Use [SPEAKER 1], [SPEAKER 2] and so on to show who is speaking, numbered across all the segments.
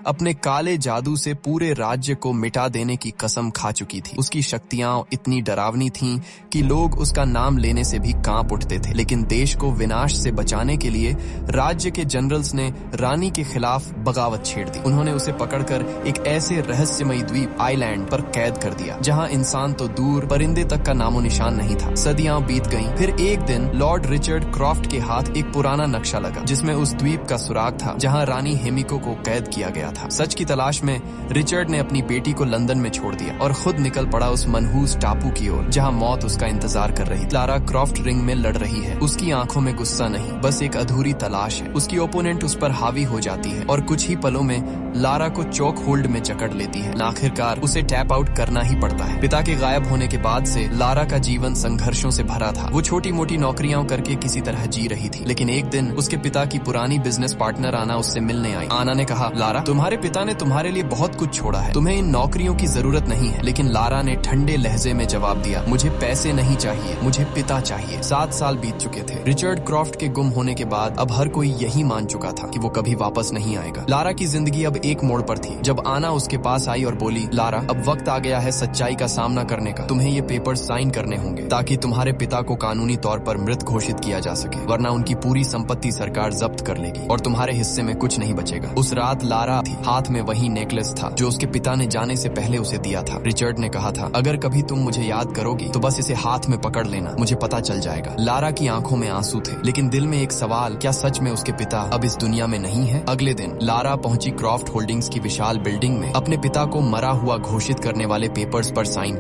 [SPEAKER 1] अपने काले जादू से पूरे राज्य को मिटा देने की कसम खा चुकी थी। उसकी शक्तियां इतनी डरावनी थीं कि लोग उसका नाम लेने से भी कांप उठते थे। लेकिन देश को विनाश से बचाने के लिए राज्य के जनरल्स ने रानी के खिलाफ बगावत छेड़ दी। उन्होंने उसे पकड़कर एक ऐसे रहस्यमयी द्वीप आइलैंड पर कैद कर दिया जहां इंसान तो दूर परिंदे तक का नामो निशान नहीं था। सदियां बीत गईं। फिर एक दिन लॉर्ड रिचर्ड क्रॉफ्ट के हाथ एक पुराना नक्शा लगा जिसमें उस द्वीप का सुराग था जहां रानी हेमिको को कैद किया गया था। सच की तलाश में रिचर्ड ने अपनी बेटी को लंदन में छोड़ दिया और खुद निकल पड़ा उस मनहूस टापू की ओर जहां मौत उसका इंतजार कर रही थी। लारा क्रॉफ्ट रिंग में लड़ रही है। उसकी आंखों में गुस्सा नहीं, बस एक अधूरी तलाश है। उसकी ओपोनेंट उस पर हावी हो जाती है और कुछ ही पलों में लारा को चौक होल्ड में जकड़ लेती है। आखिरकार उसे टैप आउट करना ही पड़ता है। पिता के गायब होने के बाद से लारा का जीवन संघर्षों से भरा था। वो छोटी मोटी नौकरियां करके किसी तरह जी रही थी। लेकिन एक दिन उसके पिता की पुरानी बिजनेस पार्टनर आना उससे मिलने आई। आना ने कहा, लारा, तुम्हारे पिता ने तुम्हारे लिए बहुत कुछ छोड़ा है, तुम्हें इन नौकरियों की जरूरत नहीं है। लेकिन लारा ने ठंडे लहजे में जवाब दिया, मुझे पैसे नहीं चाहिए, मुझे पिता चाहिए। 7 साल बीत चुके थे। रिचर्ड क्रॉफ्ट के गुम होने के बाद अब हर कोई यही मान चुका था कि वो कभी वापस नहीं आएगा। लारा की जिंदगी अब एक मोड़ पर थी जब आना उसके पास आई और बोली, लारा, अब वक्त आ गया है सच्चाई का सामना करने का। तुम्हें ये पेपर साइन करने होंगे ताकि तुम्हारे पिता को कानूनी तौर पर मृत घोषित किया जा सके, वरना उनकी पूरी संपत्ति सरकार जब्त कर लेगी और तुम्हारे हिस्से में कुछ नहीं बचेगा। उस रात लारा थी, हाथ में वही नेकलेस था जो उसके पिता ने जाने से पहले उसे दिया था। रिचर्ड ने कहा था, अगर कभी तुम मुझे याद करोगी तो बस इसे हाथ में पकड़ लेना, मुझे पता चल जाएगा। लारा की आंखों में आंसू थे लेकिन दिल में एक सवाल, क्या सच में उसके पिता अब इस दुनिया में नहीं है? अगले दिन लारा पहुंची क्रॉफ्ट होल्डिंग्स की विशाल बिल्डिंग में अपने पिता को मरा हुआ घोषित करने वाले पेपर्स पर साइन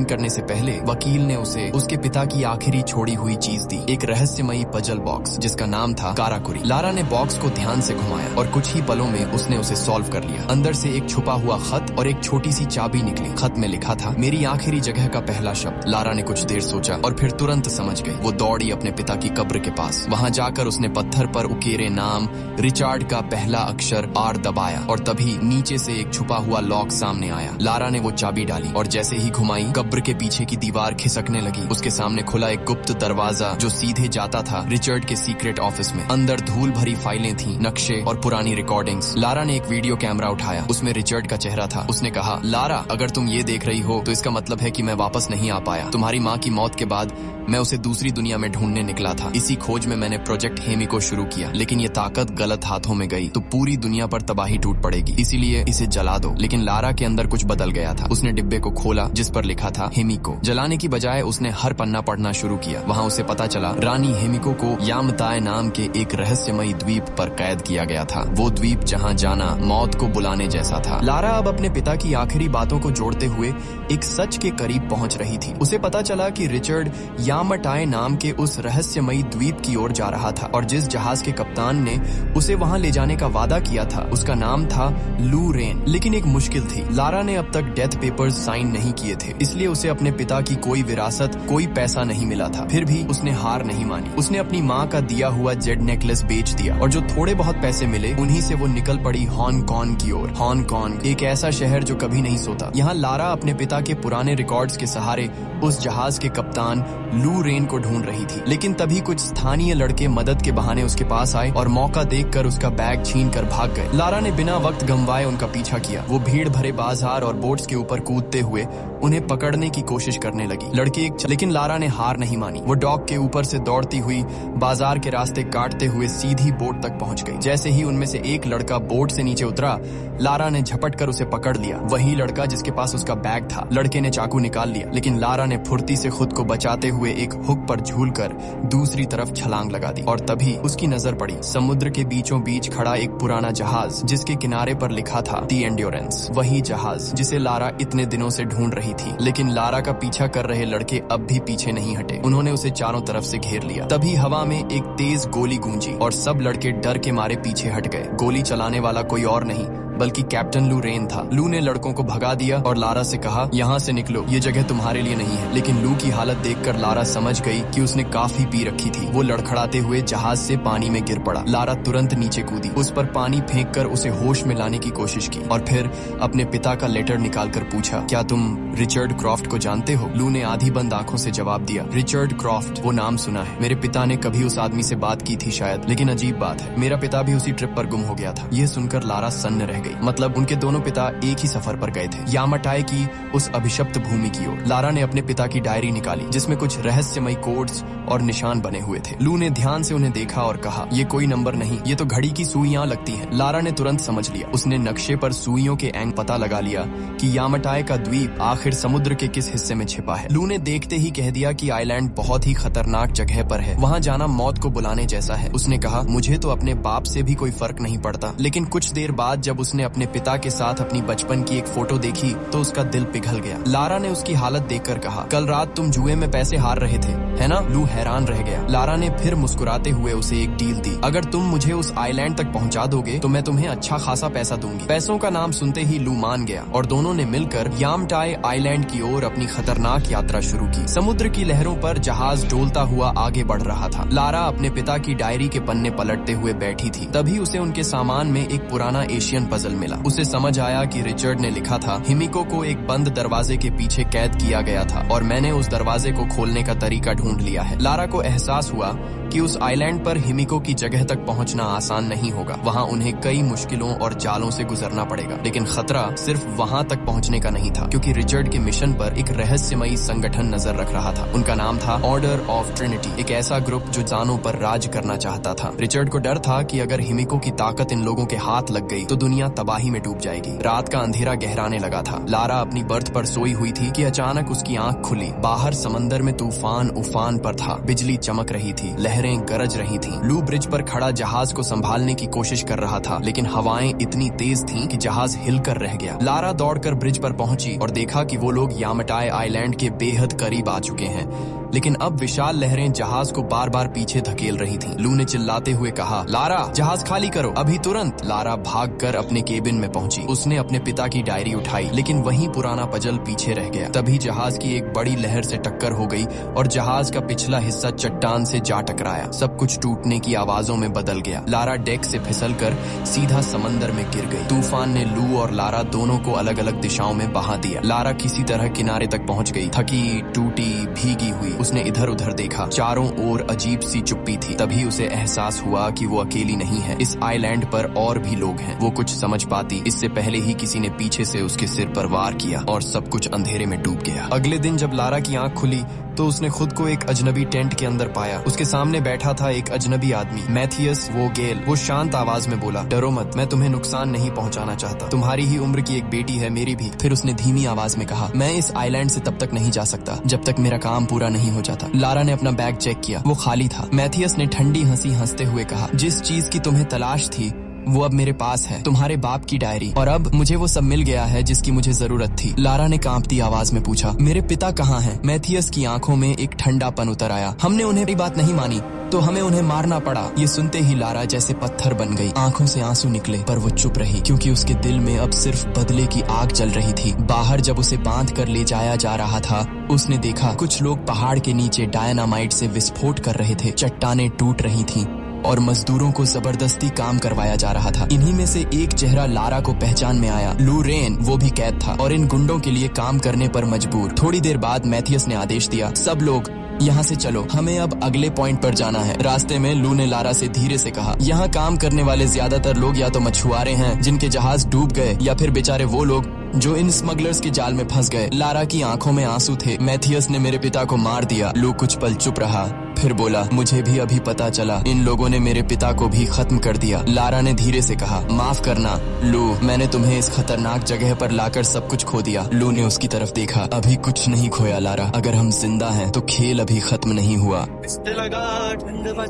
[SPEAKER 1] करने से पहले वकील ने उसे उसके पिता की आखिरी छोड़ी हुई चीज दी, एक रहस्यमयी पजल बॉक्स जिसका नाम था काराकुरी। लारा ने बॉक्स को ध्यान से घुमाया और कुछ ही पलों में उसने उसे सॉल्व कर लिया। अंदर से एक छुपा हुआ खत और एक छोटी सी चाबी निकली। खत में लिखा था, मेरी आखिरी जगह का पहला शब्द। लारा ने कुछ देर सोचा और फिर तुरंत समझ गई। वो दौड़ी अपने पिता की कब्र के पास। वहां जाकर उसने पत्थर पर उकेरे नाम रिचर्ड का पहला अक्षर आर दबाया और तभी नीचे से एक छुपा हुआ लॉक सामने आया। लारा ने वो चाबी डाली और जैसे ही घुमाई, कब्र के पीछे की दीवार खिसकने लगी। उसके सामने खुला एक गुप्त दरवाजा जो सीधे जाता था रिचर्ड के सीक्रेट ऑफिस में। अंदर धूल भरी फाइलें थीं, नक्शे और पुरानी रिकॉर्डिंग्स। लारा ने एक वीडियो कैमरा उठाया, उसमें रिचर्ड का चेहरा था। उसने कहा, लारा, अगर तुम ये देख रही हो तो इसका मतलब है कि मैं वापस नहीं आ पाया। तुम्हारी माँ की मौत के बाद मैं उसे दूसरी दुनिया में ढूंढने निकला था। इसी खोज में मैंने प्रोजेक्ट हेमिको शुरू किया, लेकिन ये ताकत गलत हाथों में गई तो पूरी दुनिया पर तबाही टूट पड़ेगी, इसीलिए इसे जला दो। लेकिन लारा के अंदर कुछ बदल गया था। उसने डिब्बे को खोला जिस पर लिखा था हेमिको। जलाने की बजाय उसने हर पन्ना पढ़ना शुरू किया। वहाँ उसे पता चला रानी हेमिको को यामताय नाम के एक रहस्यमयी द्वीप पर कैद किया गया था। वो द्वीप जहाँ जाना मौत को बुलाने जैसा था। लारा अब अपने पिता की आखिरी बातों को जोड़ते हुए एक सच के करीब पहुंच रही थी। उसे पता चला कि रिचर्ड यामताय नाम के उस रहस्यमयी द्वीप की ओर जा रहा था और जिस जहाज के कप्तान ने उसे वहां ले जाने का वादा किया था उसका नाम था लू रेन। लेकिन एक मुश्किल थी, लारा ने अब तक डेथ पेपर्स साइन नहीं किए थे, इसलिए उसे अपने पिता की कोई विरासत, कोई पैसा नहीं मिला था। फिर भी उसने हार नहीं मानी। उसने अपनी माँ का दिया हुआ जेड नेकलेस बेच दिया और जो थोड़े बहुत पैसे मिले उन्हीं से वो निकल पड़ी हांगकांग की ओर। हांगकांग एक ऐसा शहर जो कभी नहीं सोता। यहाँ लारा अपने पिता के पुराने रिकॉर्ड्स के सहारे उस जहाज के कप्तान लू रेन को ढूंढ रही थी। लेकिन तभी कुछ स्थानीय लड़के मदद के बहाने उसके पास आए और मौका देखकर उसका बैग छीनकर भाग गए। लारा ने बिना वक्त गंवाए उनका पीछा किया। वो भीड़ भरे बाजार और बोट्स के ऊपर कूदते हुए उन्हें पकड़ने की कोशिश करने लगी। लेकिन लारा ने हार नहीं मानी। वो डॉक के ऊपर से दौड़ती हुई बाजार के रास्ते काटते हुए सीधी बोट तक पहुंच गई। जैसे ही उनमें से एक लड़का बोट से नीचे उतरा, लारा ने झपट कर उसे पकड़ लिया। वही लड़का जिसके पास उसका बैग था। लड़के ने चाकू निकाल लिया, लेकिन लारा ने फुर्ती से खुद को बचाते हुए एक हुक पर झूलकर दूसरी तरफ छलांग लगा दी। और तभी उसकी नजर पड़ी समुद्र के बीचों बीच खड़ा एक पुराना जहाज जिसके किनारे पर लिखा था दी एंड्योरेंस। वही जहाज जिसे लारा इतने दिनों से ढूंढ रही थी। लेकिन लारा का पीछा कर रहे लड़के अब भी पीछे नहीं हटे। उन्होंने उसे चारों तरफ से घेर लिया। तभी हवा में एक तेज गोली गूंजी और सब लड़के डर के मारे पीछे हट गए। गोली चलाने वाला कोई और नहीं बल्कि कैप्टन लू रेन था। लू ने लड़कों को भगा दिया और लारा से कहा, यहाँ से निकलो, ये जगह तुम्हारे लिए नहीं है। लेकिन लू की हालत देखकर लारा समझ गई कि उसने काफी पी रखी थी। वो लड़खड़ाते हुए जहाज से पानी में गिर पड़ा। लारा तुरंत नीचे कूदी, उस पर पानी फेंककर उसे होश में लाने की कोशिश की और फिर अपने पिता का लेटर निकालकर पूछा, क्या तुम रिचर्ड क्रॉफ्ट को जानते हो? लू ने आधी बंद आंखों से जवाब दिया, रिचर्ड क्रॉफ्ट, वो नाम सुना है। मेरे पिता ने कभी उस आदमी से बात की थी शायद, लेकिन अजीब बात है, मेरा पिता भी उसी ट्रिप पर गुम हो गया था। यह सुनकर लारा सन्न रह गई। गई। मतलब उनके दोनों पिता एक ही सफर पर गए थे, यामाटाई की उस अभिशप्त भूमि की ओर। लारा ने अपने पिता की डायरी निकाली जिसमें कुछ रहस्यमयी कोड्स और निशान बने हुए थे। लू ने ध्यान से उन्हें देखा और कहा, ये कोई नंबर नहीं, ये तो घड़ी की सुइयां लगती हैं। लारा ने तुरंत समझ लिया। उसने नक्शे पर सुइयों के एंग पता लगा लिया कि यामाटाई का द्वीप आखिर समुद्र के किस हिस्से में छिपा है। लू ने देखते ही कह दिया कि आइलैंड बहुत ही खतरनाक जगह पर है, वहाँ जाना मौत को बुलाने जैसा है। उसने कहा, मुझे तो अपने बाप से भी कोई फर्क नहीं पड़ता। लेकिन कुछ देर बाद जब उसने अपने पिता के साथ अपनी बचपन की एक फोटो देखी तो उसका दिल पिघल गया। लारा ने उसकी हालत देखकर कहा, कल रात तुम जुए में पैसे हार रहे थे, है ना? लू हैरान रह गया। लारा ने फिर मुस्कुराते हुए उसे एक डील दी, अगर तुम मुझे उस आइलैंड तक पहुंचा दोगे तो मैं तुम्हें अच्छा खासा पैसा दूंगी। पैसों का नाम सुनते ही लू मान गया और दोनों ने मिलकर यामाटाई आइलैंड की ओर अपनी खतरनाक यात्रा शुरू की। समुद्र की लहरों पर जहाज डोलता हुआ आगे बढ़ रहा था। लारा अपने पिता की डायरी के पन्ने पलटते हुए बैठी थी। तभी उसे उनके सामान में एक पुराना एशियन पजल मिला। उसे समझ आया कि रिचर्ड ने लिखा था, हिमिको को एक बंद दरवाजे के पीछे कैद किया गया था और मैंने उस दरवाजे को खोलने का तरीका ढूंढ लिया है। लारा को एहसास हुआ कि उस आइलैंड पर हिमिको की जगह तक पहुंचना आसान नहीं होगा। वहां उन्हें कई मुश्किलों और जालों से गुजरना पड़ेगा। लेकिन खतरा सिर्फ वहां तक पहुंचने का नहीं था, क्योंकि रिचर्ड के मिशन पर एक रहस्यमयी संगठन नजर रख रहा था। उनका नाम था ऑर्डर ऑफ ट्रिनिटी, एक ऐसा ग्रुप जो जानों पर राज करना चाहता था। रिचर्ड को डर था कि अगर हिमिको की ताकत इन लोगों के हाथ लग गई तो दुनिया तबाही में डूब जाएगी। रात का अंधेरा गहराने लगा था। लारा अपनी बर्थ पर सोई हुई थी कि अचानक उसकी आंख खुली। बाहर समंदर में तूफान उफान पर था। बिजली चमक रही थी, लहरें गरज रही थीं। लू ब्रिज पर खड़ा जहाज को संभालने की कोशिश कर रहा था, लेकिन हवाएं इतनी तेज थीं कि जहाज हिलकर रह गया। लारा दौड़कर ब्रिज पर पहुंची और देखा कि वो लोग यामाटाई आइलैंड के बेहद करीब आ चुके हैं। लेकिन अब विशाल लहरें जहाज को बार बार पीछे धकेल रही थीं। लू ने चिल्लाते हुए कहा, लारा जहाज खाली करो अभी तुरंत। लारा भागकर अपने केबिन में पहुंची। उसने अपने पिता की डायरी उठाई, लेकिन वही पुराना पजल पीछे रह गया। तभी जहाज की एक बड़ी लहर से टक्कर हो गई और जहाज का पिछला हिस्सा चट्टान से जा टकराया। सब कुछ टूटने की आवाजों में बदल गया। लारा डेक से फिसलकर सीधा समंदर में गिर गई। तूफान ने लू और लारा दोनों को अलग अलग दिशाओं में बहा दिया। लारा किसी तरह किनारे तक पहुंच गई, थकी टूटी भीगी हुई। उसने इधर उधर देखा, चारों ओर अजीब सी चुप्पी थी। तभी उसे एहसास हुआ कि वो अकेली नहीं है। इस आइलैंड पर और भी लोग हैं। वो कुछ समझ पाती इससे पहले ही किसी ने पीछे से उसके सिर पर वार किया और सब कुछ अंधेरे में डूब गया। अगले दिन जब लारा की आंख खुली तो उसने खुद को एक अजनबी टेंट के अंदर पाया। उसके सामने बैठा था एक अजनबी आदमी, मैथियस वोगेल। वो शांत आवाज में बोला, डरो मत, मैं तुम्हें नुकसान नहीं पहुंचाना चाहता। तुम्हारी ही उम्र की एक बेटी है, मेरी भी। फिर उसने धीमी आवाज में कहा, मैं इस आइलैंड से तब तक नहीं जा सकता जब तक मेरा काम पूरा नहीं हो जाता। लारा ने अपना बैग चेक किया, वो खाली था। मैथियस ने ठंडी हंसी हंसते हुए कहा, जिस चीज की तुम्हें तलाश थी वो अब मेरे पास है, तुम्हारे बाप की डायरी। और अब मुझे वो सब मिल गया है जिसकी मुझे जरूरत थी। लारा ने कांपती आवाज में पूछा, मेरे पिता कहाँ हैं? मैथियस की आंखों में एक ठंडापन उतर आया। हमने उन्हें बात नहीं मानी तो हमें उन्हें मारना पड़ा। ये सुनते ही लारा जैसे पत्थर बन गई। आंखों से आंसू निकले पर वो चुप रही, क्योंकि उसके दिल में अब सिर्फ बदले की आग जल रही थी। बाहर जब उसे बांध कर ले जाया जा रहा था, उसने देखा कुछ लोग पहाड़ के नीचे डायनामाइट से विस्फोट कर रहे थे। चट्टानें टूट रही थीं और मजदूरों को जबरदस्ती काम करवाया जा रहा था। इन्हीं में से एक चेहरा लारा को पहचान में आया, लू रेन। वो भी कैद था और इन गुंडों के लिए काम करने पर मजबूर। थोड़ी देर बाद मैथियस ने आदेश दिया, सब लोग यहाँ से चलो, हमें अब अगले पॉइंट पर जाना है। रास्ते में लू ने लारा से धीरे से कहा, यहाँ काम करने वाले ज्यादातर लोग या तो मछुआरे हैं जिनके जहाज डूब गए, या फिर बेचारे वो लोग जो इन स्मगलर्स के जाल में फंस गए। लारा की आंखों में आंसू थे। मैथियस ने मेरे पिता को मार दिया। लू कुछ पल चुप रहा, फिर बोला, मुझे भी अभी पता चला, इन लोगों ने मेरे पिता को भी खत्म कर दिया। लारा ने धीरे से कहा, माफ करना लू, मैंने तुम्हें इस खतरनाक जगह पर लाकर सब कुछ खो दिया। लू ने उसकी तरफ देखा, अभी कुछ नहीं खोया लारा, अगर हम जिंदा हैं तो खेल अभी खत्म नहीं हुआ।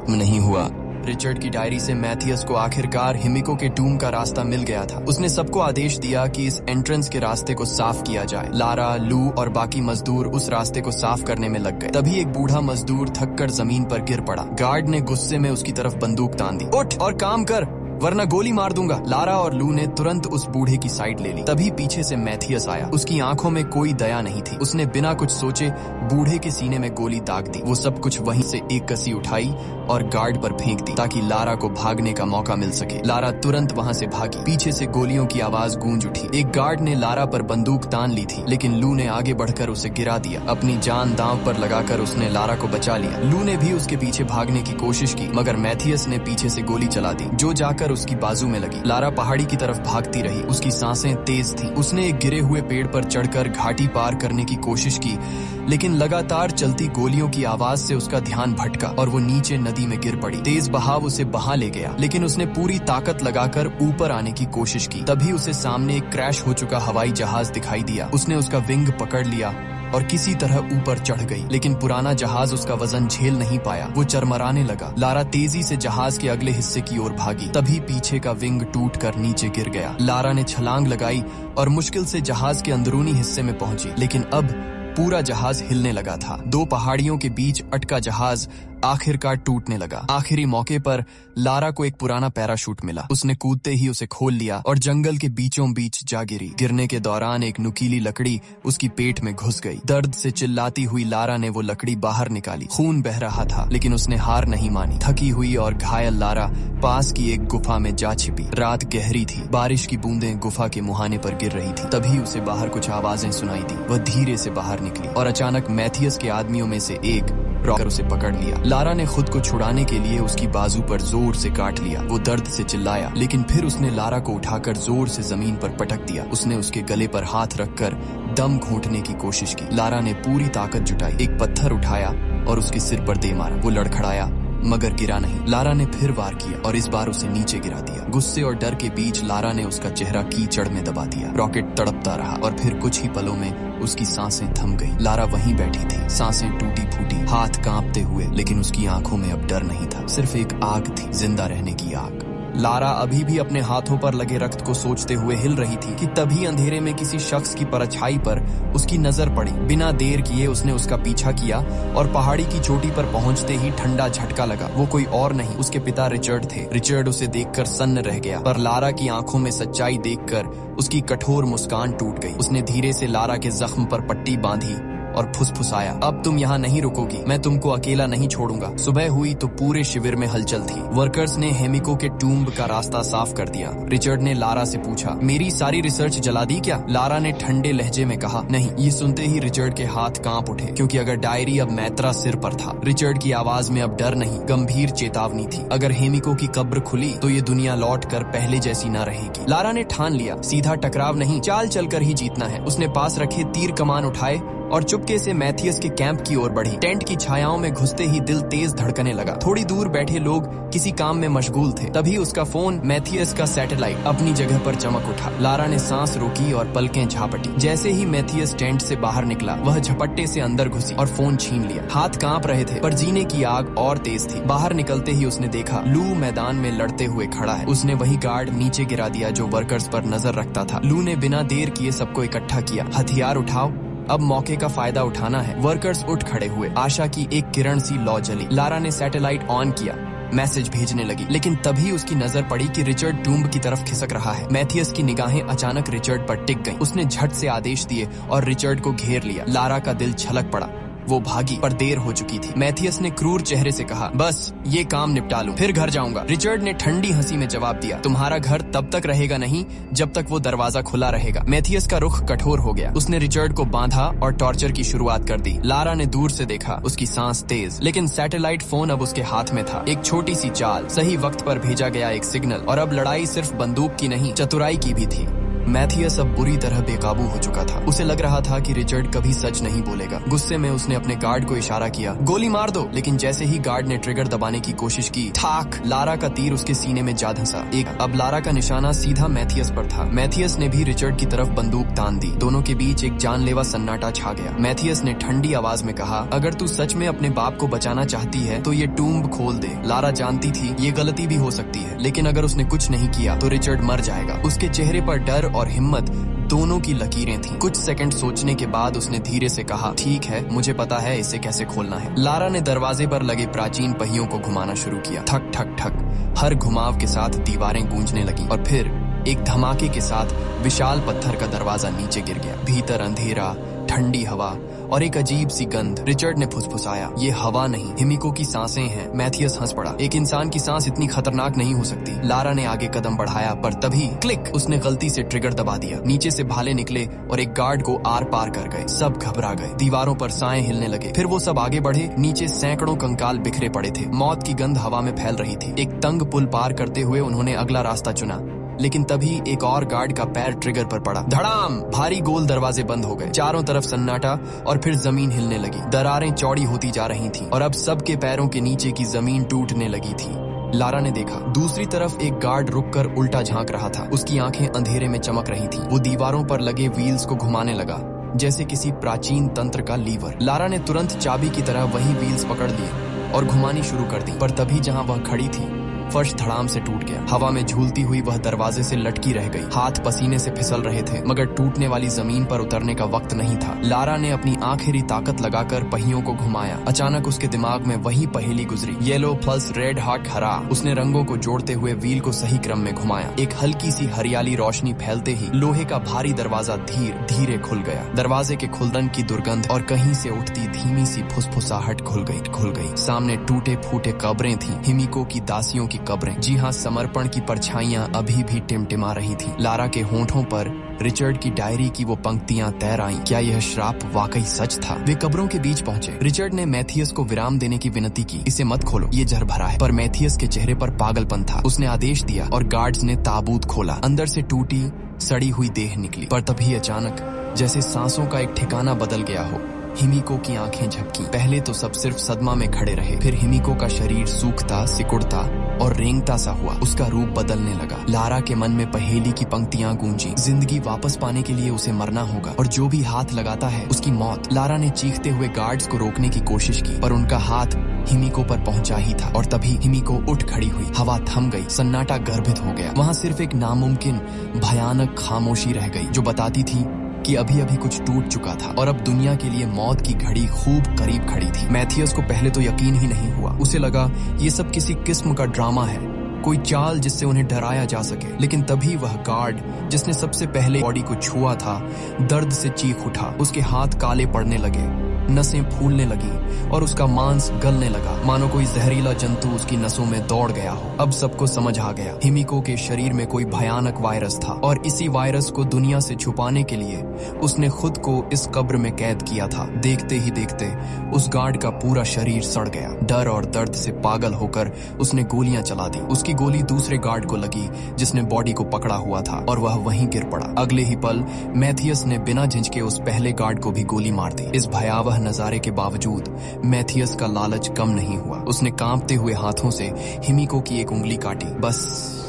[SPEAKER 1] नहीं हुआ। रिचर्ड की डायरी से मैथियस को आखिरकार हिमिको के टूम का रास्ता मिल गया था। उसने सबको आदेश दिया कि इस एंट्रेंस के रास्ते को साफ किया जाए। लारा, लू और बाकी मजदूर उस रास्ते को साफ करने में लग गए। तभी एक बूढ़ा मजदूर थककर जमीन पर गिर पड़ा। गार्ड ने गुस्से में उसकी तरफ बंदूक तान दी, उठ और काम कर वरना गोली मार दूंगा। लारा और लू ने तुरंत उस बूढ़े की साइड ले ली। तभी पीछे से मैथियस आया। उसकी आंखों में कोई दया नहीं थी। उसने बिना कुछ सोचे बूढ़े के सीने में गोली दाग दी। वो सब कुछ वहीं से एक कसी उठाई और गार्ड पर फेंक दी ताकि लारा को भागने का मौका मिल सके। लारा तुरंत वहां से भागी। पीछे से गोलियों की आवाज गूंज उठी। एक गार्ड ने लारा पर बंदूक तान ली थी, लेकिन लू ने आगे बढ़कर उसे गिरा दिया। अपनी जान दांव पर लगाकर उसने लारा को बचा लिया। लू ने भी उसके पीछे भागने की कोशिश की, मगर मैथियस ने पीछे से गोली चला दी, जो जाकर तलवार उसकी बाजू में लगी। लारा पहाड़ी की तरफ भागती रही। उसकी सांसें तेज थीं। उसने एक गिरे हुए पेड़ पर चढ़कर घाटी पार करने की कोशिश की, लेकिन लगातार चलती गोलियों की आवाज से उसका ध्यान भटका और वो नीचे नदी में गिर पड़ी। तेज बहाव उसे बहा ले गया, लेकिन उसने पूरी ताकत लगाकर ऊपर आने की कोशिश की। तभी उसे सामने एक क्रैश हो चुका हवाई जहाज दिखाई दिया। उसने उसका विंग पकड़ लिया और किसी तरह ऊपर चढ़ गई, लेकिन पुराना जहाज उसका वजन झेल नहीं पाया। वो चरमराने लगा। लारा तेजी से जहाज के अगले हिस्से की ओर भागी। तभी पीछे का विंग टूटकर नीचे गिर गया। लारा ने छलांग लगाई और मुश्किल से जहाज के अंदरूनी हिस्से में पहुंची, लेकिन अब पूरा जहाज हिलने लगा था। दो पहाड़ियों के बीच अटका जहाज आखिरकार टूटने लगा। आखिरी मौके पर लारा को एक पुराना पैराशूट मिला। उसने कूदते ही उसे खोल लिया और जंगल के बीचों बीच जा गिरी। गिरने के दौरान एक नुकीली लकड़ी उसकी पेट में घुस गई। दर्द से चिल्लाती हुई लारा ने वो लकड़ी बाहर निकाली। खून बह रहा था, लेकिन उसने हार नहीं मानी। थकी हुई और घायल लारा पास की एक गुफा में जा छिपी। रात गहरी थी। बारिश की बूंदें गुफा के मुहाने पर गिर रही थी। तभी उसे बाहर कुछ आवाजें सुनाई दी। वह धीरे से बाहर निकली और अचानक मैथियस के आदमियों में से एक रॉकर उसे पकड़ लिया। लारा ने खुद को छुड़ाने के लिए उसकी बाजू पर जोर से काट लिया। वो दर्द से चिल्लाया, लेकिन फिर उसने लारा को उठाकर जोर से जमीन पर पटक दिया। उसने उसके गले पर हाथ रखकर दम घोंटने की कोशिश की। लारा ने पूरी ताकत जुटाई, एक पत्थर उठाया और उसके सिर पर दे मारा। वो लड़खड़ाया मगर गिरा नहीं। लारा ने फिर वार किया और इस बार उसे नीचे गिरा दिया। गुस्से और डर के बीच लारा ने उसका चेहरा कीचड़ में दबा दिया। रॉकेट तड़पता रहा और फिर कुछ ही पलों में उसकी सांसें थम गई। लारा वहीं बैठी थी, सांसें टूटी फूटी, हाथ कांपते हुए, लेकिन उसकी आंखों में अब डर नहीं था, सिर्फ एक आग थी, जिंदा रहने की आग। लारा अभी भी अपने हाथों पर लगे रक्त को सोचते हुए हिल रही थी कि तभी अंधेरे में किसी शख्स की परछाई पर उसकी नजर पड़ी। बिना देर किए उसने उसका पीछा किया और पहाड़ी की चोटी पर पहुंचते ही ठंडा झटका लगा। वो कोई और नहीं, उसके पिता रिचर्ड थे। रिचर्ड उसे देखकर सन्न रह गया, पर लारा की आंखों में सच्चाई देखकर उसकी कठोर मुस्कान टूट गई। उसने धीरे से लारा के जख्म पर पट्टी बांधी और फुसफुसाया, अब तुम यहाँ नहीं रुकोगी, मैं तुमको अकेला नहीं छोड़ूंगा। सुबह हुई तो पूरे शिविर में हलचल थी। वर्कर्स ने हेमिको के टूम्ब का रास्ता साफ कर दिया। रिचर्ड ने लारा से पूछा, मेरी सारी रिसर्च जला दी क्या? लारा ने ठंडे लहजे में कहा, नहीं। ये सुनते ही रिचर्ड के हाथ कांप उठे, क्योंकि अगर डायरी अब मैत्रा सिर पर था। रिचर्ड की आवाज में अब डर नहीं, गंभीर चेतावनी थी। अगर हेमिको की कब्र खुली तो ये दुनिया लौट कर पहले जैसी न रहेगी। लारा ने ठान लिया, सीधा टकराव नहीं, चाल चलकर ही जीतना है। उसने पास रखे तीर कमान उठाए और चुपके से मैथियस के कैंप की ओर बढ़ी। टेंट की छायाओं में घुसते ही दिल तेज धड़कने लगा। थोड़ी दूर बैठे लोग किसी काम में मशगूल थे। तभी उसका फोन, मैथियस का सैटेलाइट, अपनी जगह पर चमक उठा। लारा ने सांस रोकी और पलकें झापटी। जैसे ही मैथियस टेंट से बाहर निकला, वह झपट्टे से अंदर घुसी और फोन छीन लिया। हाथ कांप रहे थे, पर जीने की आग और तेज थी। बाहर निकलते ही उसने देखा, लू मैदान में लड़ते हुए खड़ा है। उसने वही गार्ड नीचे गिरा दिया जो वर्कर्स पर नजर रखता था। लू ने बिना देर किए सबको इकट्ठा किया। हथियार उठाओ, अब मौके का फायदा उठाना है। वर्कर्स उठ खड़े हुए। आशा की एक किरण सी लौ जली। लारा ने सैटेलाइट ऑन किया, मैसेज भेजने लगी, लेकिन तभी उसकी नजर पड़ी कि रिचर्ड टूम्ब की तरफ खिसक रहा है। मैथियस की निगाहें अचानक रिचर्ड पर टिक गईं। उसने झट से आदेश दिए और रिचर्ड को घेर लिया। लारा का दिल छलक पड़ा। वो भागी, पर देर हो चुकी थी। मैथियस ने क्रूर चेहरे से कहा, बस ये काम निपटा लूं, फिर घर जाऊंगा। रिचर्ड ने ठंडी हंसी में जवाब दिया, तुम्हारा घर तब तक रहेगा नहीं जब तक वो दरवाजा खुला रहेगा। मैथियस का रुख कठोर हो गया। उसने रिचर्ड को बांधा और टॉर्चर की शुरुआत कर दी। लारा ने दूर से देखा, उसकी सांस तेज, लेकिन सैटेलाइट फोन अब उसके हाथ में था। एक छोटी सी चाल, सही वक्त पर भेजा गया एक सिग्नल, और अब लड़ाई सिर्फ बंदूक की नहीं, चतुराई की भी थी। मैथियस अब बुरी तरह बेकाबू हो चुका था। उसे लग रहा था कि रिचर्ड कभी सच नहीं बोलेगा। गुस्से में उसने अपने गार्ड को इशारा किया, गोली मार दो, लेकिन जैसे ही गार्ड ने ट्रिगर दबाने की कोशिश की, ठाक, लारा का तीर उसके सीने में जा धंसा। अब लारा का निशाना सीधा मैथियस पर था। मैथियस ने भी रिचर्ड की तरफ बंदूक तान दी। दोनों के बीच एक जानलेवा सन्नाटा छा गया। मैथियस ने ठंडी आवाज में कहा, अगर तू सच में अपने बाप को बचाना चाहती है तो ये टूम्ब खोल दे। लारा जानती थी ये गलती भी हो सकती है, लेकिन अगर उसने कुछ नहीं किया तो रिचर्ड मर जाएगा। उसके चेहरे पर डर और हिम्मत दोनों की लकीरें थीं। कुछ सेकंड सोचने के बाद उसने धीरे से कहा, ठीक है, मुझे पता है इसे कैसे खोलना है। लारा ने दरवाजे पर लगे प्राचीन पहियों को घुमाना शुरू किया। ठक ठक ठक, हर घुमाव के साथ दीवारें गूंजने लगी और फिर एक धमाके के साथ विशाल पत्थर का दरवाजा नीचे गिर गया। भीतर अंधेरा, ठंडी हवा और एक अजीब सी गंध। रिचर्ड ने फुसफुसाया, ये हवा नहीं, हिमिको की सांसें हैं। मैथियस हंस पड़ा, एक इंसान की सांस इतनी खतरनाक नहीं हो सकती। लारा ने आगे कदम बढ़ाया, पर तभी क्लिक, उसने गलती से ट्रिगर दबा दिया। नीचे से भाले निकले और एक गार्ड को आर पार कर गए। सब घबरा गए, दीवारों पर साएं हिलने लगे। फिर वो सब आगे बढ़े। नीचे सैकड़ों कंकाल बिखरे पड़े थे। मौत की गंध हवा में फैल रही थी। एक तंग पुल पार करते हुए उन्होंने अगला रास्ता चुना, लेकिन तभी एक और गार्ड का पैर ट्रिगर पर पड़ा। धड़ाम! भारी गोल दरवाजे बंद हो गए। चारों तरफ सन्नाटा और फिर जमीन हिलने लगी। दरारें चौड़ी होती जा रही थीं और अब सबके पैरों के नीचे की जमीन टूटने लगी थी। लारा ने देखा, दूसरी तरफ एक गार्ड रुककर उल्टा झांक रहा था। उसकी आंखें अंधेरे में चमक रही थीं। वो दीवारों पर लगे व्हील्स को घुमाने लगा, जैसे किसी प्राचीन तंत्र का लीवर। लारा ने तुरंत चाबी की तरह वही व्हील्स पकड़ लिए और घुमानी शुरू कर दी। पर तभी जहां वह खड़ी थी, फर्श धड़ाम से टूट गया। हवा में झूलती हुई वह दरवाजे से लटकी रह गई। हाथ पसीने से फिसल रहे थे, मगर टूटने वाली जमीन पर उतरने का वक्त नहीं था। लारा ने अपनी आखिरी ताकत लगाकर पहियों को घुमाया। अचानक उसके दिमाग में वही पहेली गुजरी, येलो प्लस रेड हार्ट हरा। उसने रंगों को जोड़ते हुए व्हील को सही क्रम में घुमाया। एक हल्की सी हरियाली रोशनी फैलते ही लोहे का भारी दरवाजा धीरे धीरे खुल गया। दरवाजे के खुलदन की दुर्गंध और कहीं से उठती धीमी सी फुसफुसाहट खुल गई। सामने टूटे फूटे कब्रें थीं, हिमिको की दासियों की कब्रें। जी हाँ, समर्पण की परछाइयां अभी भी टिमटिमा रही थीं। लारा के होंठों पर रिचर्ड की डायरी की वो पंक्तियां तैर आईं। क्या यह श्राप वाकई सच था? वे कब्रों के बीच पहुंचे। रिचर्ड ने मैथियस को विराम देने की विनती की। इसे मत खोलो, ये जहर भरा है। पर मैथियस के चेहरे पर पागलपन था। उसने आदेश दिया और गार्ड्स ने ताबूत खोला। अंदर से टूटी सड़ी हुई देह निकली। पर तभी अचानक, जैसे सांसों का एक ठिकाना बदल गया हो, हिमिको की आंखें झपकी। पहले तो सब सिर्फ सदमा में खड़े रहे, फिर हिमिको का शरीर सूखता, सिकुड़ता और रेंगता सा हुआ। उसका रूप बदलने लगा। लारा के मन में पहेली की पंक्तियां गूंजी, जिंदगी वापस पाने के लिए उसे मरना होगा और जो भी हाथ लगाता है उसकी मौत। लारा ने चीखते हुए गार्ड्स को रोकने की कोशिश की, पर उनका हाथ हिमिको पर पहुंचा ही था। और तभी हिमिको उठ खड़ी हुई। हवा थम गई, सन्नाटा गर्भित हो गया। वहां सिर्फ एक नामुमकिन भयानक खामोशी रह गई, जो बताती थी कि अभी अभी कुछ टूट चुका था और अब दुनिया के लिए मौत की घड़ी खूब करीब खड़ी थी। मैथियस को पहले तो यकीन ही नहीं हुआ। उसे लगा ये सब किसी किस्म का ड्रामा है, कोई चाल जिससे उन्हें डराया जा सके। लेकिन तभी वह गार्ड, जिसने सबसे पहले बॉडी को छुआ था, दर्द से चीख उठा। उसके हाथ काले पड़ने लगे, नसें फूलने लगी और उसका मांस गलने लगा, मानो कोई जहरीला जंतु उसकी नसों में दौड़ गया हो। अब सबको समझ आ गया, हिमिको के शरीर में कोई भयानक वायरस था और इसी वायरस को दुनिया से छुपाने के लिए उसने खुद को इस कब्र में कैद किया था। देखते ही देखते उस गार्ड का पूरा शरीर सड़ गया। डर और दर्द से पागल होकर उसने गोलियां चला दी। उसकी गोली दूसरे गार्ड को लगी जिसने बॉडी को पकड़ा हुआ था और वह वहीं गिर पड़ा। अगले ही पल मैथियस ने बिना झिझके उस पहले गार्ड को भी गोली मार दी। इस भयावह नजारे के बावजूद मैथियस का लालच कम नहीं हुआ। उसने कांपते हुए हाथों से हिमिको की एक उंगली काटी। बस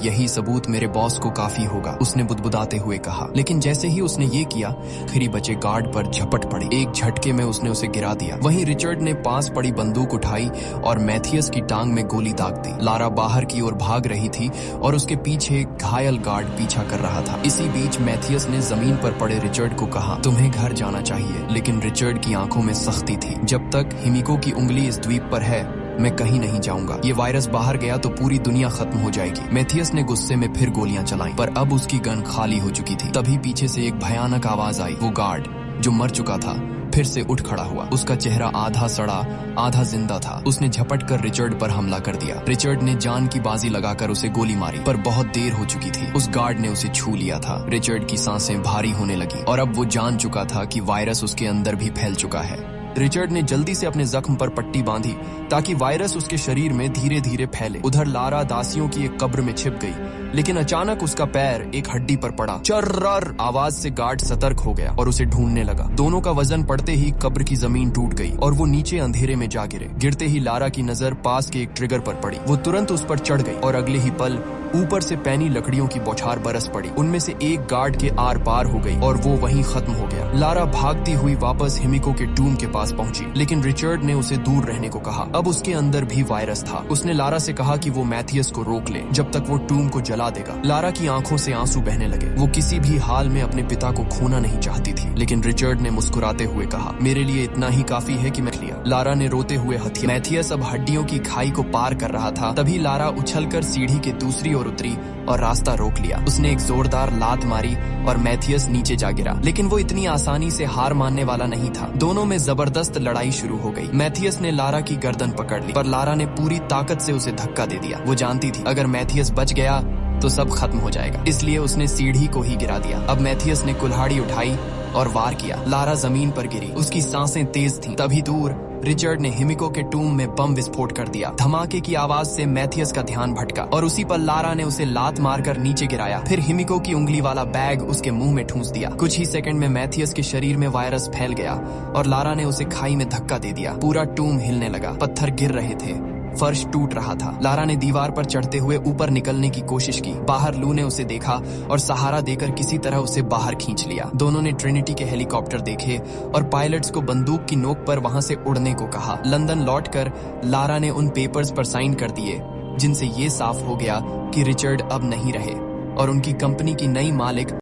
[SPEAKER 1] यही सबूत मेरे बॉस को काफी होगा, उसने बुदबुदाते हुए कहा। लेकिन जैसे ही उसने ये किया, आखिरी बचे गार्ड पर झपट पड़ी। एक झटके में उसने उसे गिरा दिया। वहीं रिचर्ड ने पास पड़ी बंदूक उठाई और मैथियस की टांग में गोली दाग दी। लारा बाहर की ओर भाग रही थी और उसके पीछे घायल गार्ड पीछा कर रहा था। इसी बीच मैथियस ने जमीन पर पड़े रिचर्ड को कहा, तुम्हें घर जाना चाहिए। लेकिन रिचर्ड की आंखों में सख्ती थी। जब तक हिमिको की उंगली इस द्वीप पर है, मैं कहीं नहीं जाऊंगा। ये वायरस बाहर गया तो पूरी दुनिया खत्म हो जाएगी। मैथियस ने गुस्से में फिर गोलियां चलाईं, पर अब उसकी गन खाली हो चुकी थी। तभी पीछे से एक भयानक आवाज आई। वो गार्ड जो मर चुका था फिर से उठ खड़ा हुआ। उसका चेहरा आधा सड़ा आधा जिंदा था। उसने झपट कर रिचर्ड पर हमला कर दिया। रिचर्ड ने जान की बाजी लगाकर उसे गोली मारी, पर बहुत देर हो चुकी थी। उस गार्ड ने उसे छू लिया था। रिचर्ड की सांसें भारी होने लगी और अब वो जान चुका था कि वायरस उसके अंदर भी फैल चुका है। रिचर्ड ने जल्दी से अपने जख्म पर पट्टी बांधी ताकि वायरस उसके शरीर में धीरे धीरे फैले। उधर लारा दासियों की एक कब्र में छिप गई, लेकिन अचानक उसका पैर एक हड्डी पर पड़ा। चर्रर आवाज से गार्ड सतर्क हो गया और उसे ढूंढने लगा। दोनों का वजन पड़ते ही कब्र की जमीन टूट गई और वो नीचे अंधेरे में जा गिरे। गिरते ही लारा की नजर पास के एक ट्रिगर पर पड़ी। वो तुरंत उस पर चढ़ गई और अगले ही पल ऊपर से पैनी लकड़ियों की बौछार बरस पड़ी। उनमें से एक गार्ड के आर पार हो गई और वो वहीं खत्म हो गया। लारा भागती हुई वापस हिमिको के टूम के पास पहुंची, लेकिन रिचर्ड ने उसे दूर रहने को कहा। अब उसके अंदर भी वायरस था। उसने लारा से कहा कि वो मैथियस को रोक ले जब तक वो टूम को जला देगा। लारा की आंखों से आंसू बहने लगे। वो किसी भी हाल में अपने पिता को खोना नहीं चाहती थी, लेकिन रिचर्ड ने मुस्कुराते हुए कहा, मेरे लिए इतना ही काफी है कि मैं लिया। लारा ने रोते हुए हथिया। मैथियस अब हड्डियों की खाई को पार कर रहा था। तभी लारा उछलकर सीढ़ी के दूसरी ओर ओर उतरी और रास्ता रोक लिया। उसने एक जोरदार लात मारी और मैथियस नीचे जा गिरा, लेकिन वो इतनी आसानी से हार मानने वाला नहीं था। दोनों में जबरदस्त लड़ाई शुरू हो गई। मैथियस ने लारा की गर्दन पकड़ ली, पर लारा ने पूरी ताकत से उसे धक्का दे दिया। वो जानती थी अगर मैथियस बच गया तो सब खत्म हो जाएगा, इसलिए उसने सीढ़ी को ही गिरा दिया। अब मैथियस ने कुल्हाड़ी उठाई और वार किया। लारा जमीन पर गिरी, उसकी सांसें तेज थीं। तभी दूर रिचर्ड ने हिमिको के टूम में बम विस्फोट कर दिया। धमाके की आवाज से मैथियस का ध्यान भटका और उसी पर लारा ने उसे लात मारकर नीचे गिराया। फिर हिमिको की उंगली वाला बैग उसके मुंह में ठूंस दिया। कुछ ही सेकंड में मैथियस के शरीर में वायरस फैल गया और लारा ने उसे खाई में धक्का दे दिया। पूरा टूम हिलने लगा, पत्थर गिर रहे थे, फर्श टूट रहा था। लारा ने दीवार पर चढ़ते हुए ऊपर निकलने की कोशिश की। बाहर लू ने उसे देखा और सहारा देकर किसी तरह उसे बाहर खींच लिया। दोनों ने ट्रिनिटी के हेलीकॉप्टर देखे और पायलट्स को बंदूक की नोक पर वहां से उड़ने को कहा। लंदन लौटकर लारा ने उन पेपर्स पर साइन कर दिए जिनसे ये साफ हो गया कि रिचर्ड अब नहीं रहे और उनकी कंपनी की नई मालिक